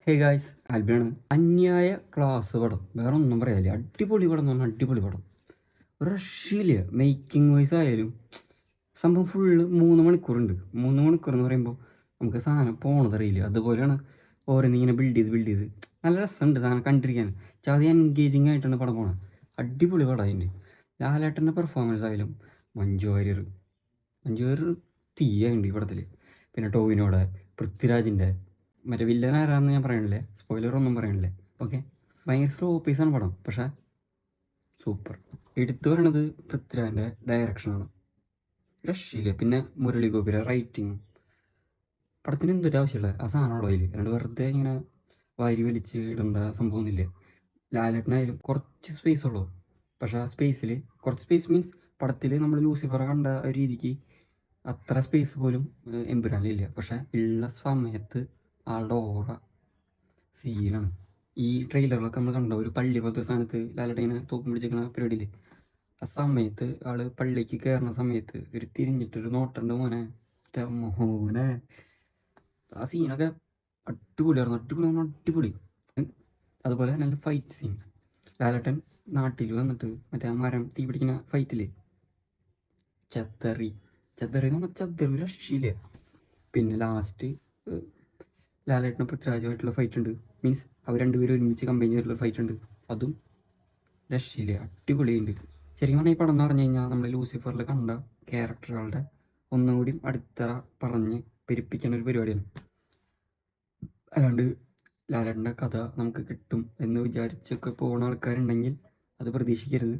Hey guys, ആൽബിനാണ്. അന്യായ class പടം, വേറെ ഒന്നും പറയാനില്ല. അടിപൊളി പടം എന്ന് പറഞ്ഞാൽ അടിപൊളി പടം. ഒരു രക്ഷയില്ല. മേക്കിംഗ് വൈസ് ആയാലും സംഭവം ഫുള്ള് 3 മണിക്കൂറുണ്ട്. 3 മണിക്കൂർ എന്ന് പറയുമ്പോൾ നമുക്ക് സാധനം പോണതറിയില്ല. അതുപോലെയാണ് ഓരോന്നിങ്ങനെ ബിൽഡ് ചെയ്ത് നല്ല രസമുണ്ട് സാധനം കണ്ടിരിക്കാൻ. ചാതി എൻഗേജിങ് ആയിട്ടാണ് പടം പോണത്. അടിപൊളി പടം അതിൻ്റെ. ലാലേട്ടൻ്റെ പെർഫോമൻസ് ആയാലും മഞ്ജു വാര്യർ തീയുണ്ട് ഈ പടത്തിൽ. പിന്നെ ടോവിനോടെ, പൃഥ്വിരാജിൻ്റെ, മറ്റേ വില്ലൻ ആരാന്ന് ഞാൻ പറയണില്ലേ, സ്പോയിലർ ഒന്നും പറയണില്ലേ. ഓക്കെ, ഭയങ്കര സ്ലോ പീസാണ് പടം, പക്ഷേ സൂപ്പർ. എടുത്തു പറയണത് പൃഥ്വിരാജിൻ്റെ ഡയറക്ഷനാണ്, രക്ഷയില്ല. പിന്നെ മുരളി ഗോപിയുടെ റൈറ്റിങ്. പടത്തിന് എന്തൊരു ആവശ്യമുള്ള ആ സാധനമുള്ളൂ അതിൽ, അല്ലാണ്ട് വെറുതെ ഇങ്ങനെ വാരി വലിച്ച് ഇടേണ്ട സംഭവമൊന്നുമില്ല. ലാലേട്ടനായാലും കുറച്ച് സ്പേസ് ഉള്ളൂ, പക്ഷേ ആ സ്പേസിൽ കുറച്ച് സ്പേസ് മീൻസ് പടത്തിൽ നമ്മൾ ലൂസിഫർ കണ്ട ഒരു രീതിക്ക് അത്ര സ്പേസ് പോലും എമ്പുരാനിലില്ല. പക്ഷേ ഉള്ള സമയത്ത് ആളുടെ ഓറ സീനാണ്. ഈ ട്രെയിലറിലൊക്കെ നമ്മൾ കണ്ട ഒരു പള്ളി പോലത്തെ സ്ഥാനത്ത് ലാലേട്ടൻ ഇങ്ങനെ തൂക്കം പിടിച്ചിരിക്കുന്ന പരിപാടിയിൽ, ആ സമയത്ത് ആൾ പള്ളിക്ക് കയറുന്ന സമയത്ത് ഒരു തിരിഞ്ഞിട്ടൊരു നോട്ടുണ്ട് മോനെ. ആ സീനൊക്കെ അടിപൊളിയായിരുന്നു. അടിപൊളി. അതുപോലെ നല്ല ഫൈറ്റ് സീൻ. ലാലേട്ടൻ നാട്ടിൽ വന്നിട്ട് മറ്റേ ആ മരം തീ പിടിക്കുന്ന ഫൈറ്റിൽ ചത്തറി എന്ന് പറഞ്ഞാൽ ചത്തറി രക്ഷയില്ല. പിന്നെ ലാസ്റ്റ് ലാലേട്ടനും പൃഥ്വിരാജുമായിട്ടുള്ള ഫൈറ്റ് ഉണ്ട്. മീൻസ് അവർ രണ്ടുപേരും ഒരുമിച്ച് കമ്പൈൻ ചെയ്തിട്ടുള്ള ഫൈറ്റ് ഉണ്ട്. അതും രക്ഷയില്ല, അടിപൊളിയുണ്ട്. ശരിക്കും പറഞ്ഞാൽ ഈ പടം എന്ന് പറഞ്ഞു കഴിഞ്ഞാൽ നമ്മൾ ലൂസിഫറിൽ കണ്ട ക്യാരക്ടറുകളുടെ ഒന്നും കൂടി അടിത്തറ പറഞ്ഞ് പെരുപ്പിക്കുന്ന ഒരു പരിപാടിയാണ്. അല്ലാണ്ട് ലാലേട്ടൻ്റെ കഥ നമുക്ക് കിട്ടും എന്ന് വിചാരിച്ചൊക്കെ പോകുന്ന ആൾക്കാരുണ്ടെങ്കിൽ അത് പ്രതീക്ഷിക്കരുത്.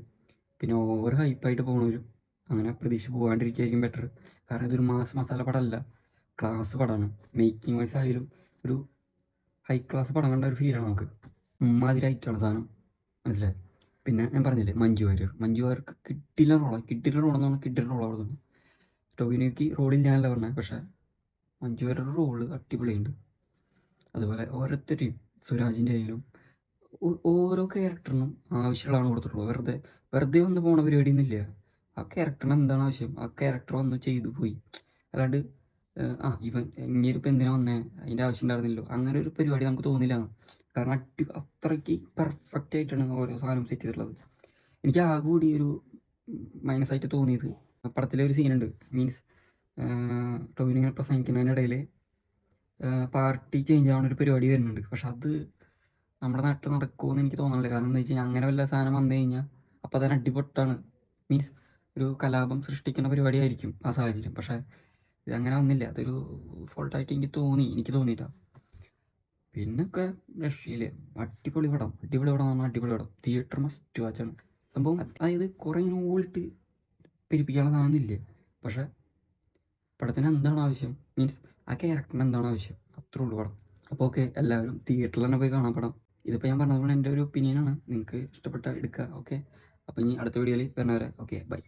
പിന്നെ ഓവർ ഹൈപ്പായിട്ട് പോകുന്നവരും അങ്ങനെ പ്രതീക്ഷ പോകാണ്ടിരിക്കുകയായിരിക്കും ബെറ്റർ. കാരണം ഇതൊരു മസാല പടമല്ല, ക്ലാസ് പടമാണ്. മേക്കിംഗ് വൈസ് ആയാലും ഒരു ഹൈ ക്ലാസ് പടം കണ്ട ഒരു ഫീലാണ് നമുക്ക്. മാതിരായിട്ടാണ് സാധനം, മനസ്സിലായി. പിന്നെ ഞാൻ പറഞ്ഞില്ലേ, മഞ്ജു വാര്യർക്ക് കിട്ടില്ല റോളാണ്. ടോവിനോയ്ക്ക് റോളില്ലാന്നല്ല പറഞ്ഞത്, പക്ഷേ മഞ്ജു വാര്യരുടെ റോള് അടിപൊളിയുണ്ട്. അതുപോലെ ഓരോരുത്തരെയും, സുരാജിൻ്റെ ആയാലും ഓരോ ക്യാരക്ടറിനും ആവശ്യമുള്ളതാണ് കൊടുത്തിട്ടുള്ളത്. വെറുതെ വന്ന് പോണ പരിപാടിയൊന്നുമില്ല. ആ ക്യാരക്ടറിന് എന്താണ് ആവശ്യം, ആ ക്യാരക്ടർ വന്ന് ചെയ്തു പോയി. അല്ലാണ്ട് ഇവൻ ഇങ്ങേരിപ്പോൾ എന്തിനാ വന്നേ, അതിൻ്റെ ആവശ്യം ഉണ്ടായിരുന്നില്ലോ, അങ്ങനെ ഒരു പരിപാടി നമുക്ക് തോന്നില്ല. കാരണം അത്രയ്ക്ക് പെർഫെക്റ്റ് ആയിട്ടാണ് ഓരോ സാധനം സെറ്റ് ചെയ്തിട്ടുള്ളത്. എനിക്ക് ആകെ കൂടി ഒരു മൈനസായിട്ട് തോന്നിയത് പടത്തിലെ ഒരു സീനുണ്ട്. മീൻസ് ടോവിനോ ഇങ്ങനെ പ്രസംഗിക്കുന്നതിനിടയിൽ പാർട്ടി ചേഞ്ച് ആവുന്ന ഒരു പരിപാടി വരുന്നുണ്ട്. പക്ഷെ അത് നമ്മുടെ നാട്ടിൽ നടക്കുമെന്ന് എനിക്ക് തോന്നുന്നില്ല. കാരണം എന്താ വെച്ച് കഴിഞ്ഞാൽ അങ്ങനെ വല്ല സാധനം വന്നു കഴിഞ്ഞാൽ അപ്പോൾ തന്നെ അടിപൊട്ടാണ്. മീൻസ് ഒരു കലാപം സൃഷ്ടിക്കുന്ന പരിപാടിയായിരിക്കും ആ സാഹചര്യം. പക്ഷേ ഇതങ്ങനെ വന്നില്ല. അതൊരു ഫോൾട്ടായിട്ട് എനിക്ക് തോന്നിയില്ല. പിന്നൊക്കെ രക്ഷയില്ല. അടിപൊളി പടം എന്ന് പറഞ്ഞാൽ അടിപൊളി പടം. തിയേറ്റർ മസ്റ്റ് വാച്ചാണ് സംഭവം. അതായത് കുറേ ഇങ്ങനെ ഓൾട്ട് പെരുപ്പിക്കാനുള്ള സാധനമൊന്നുമില്ല. പക്ഷേ പടത്തിന് എന്താണ് ആവശ്യം, മീൻസ് ആ ക്യാരക്ടറിന് എന്താണ് ആവശ്യം, അത്രേ ഉള്ളൂ പടം. അപ്പോൾ ഓക്കെ, എല്ലാവരും തിയേറ്ററിൽ തന്നെ പോയി കാണാൻ പടം. ഇതിപ്പോൾ ഞാൻ പറഞ്ഞതുകൊണ്ട് എൻ്റെ ഒരു ഒപ്പീനിയനാണ്. നിങ്ങൾക്ക് ഇഷ്ടപ്പെട്ടാൽ എടുക്കുക. ഓക്കെ, അപ്പോൾ ഇനി അടുത്ത വീഡിയോയിൽ വരുന്നവരെ ഓക്കെ, ബൈ.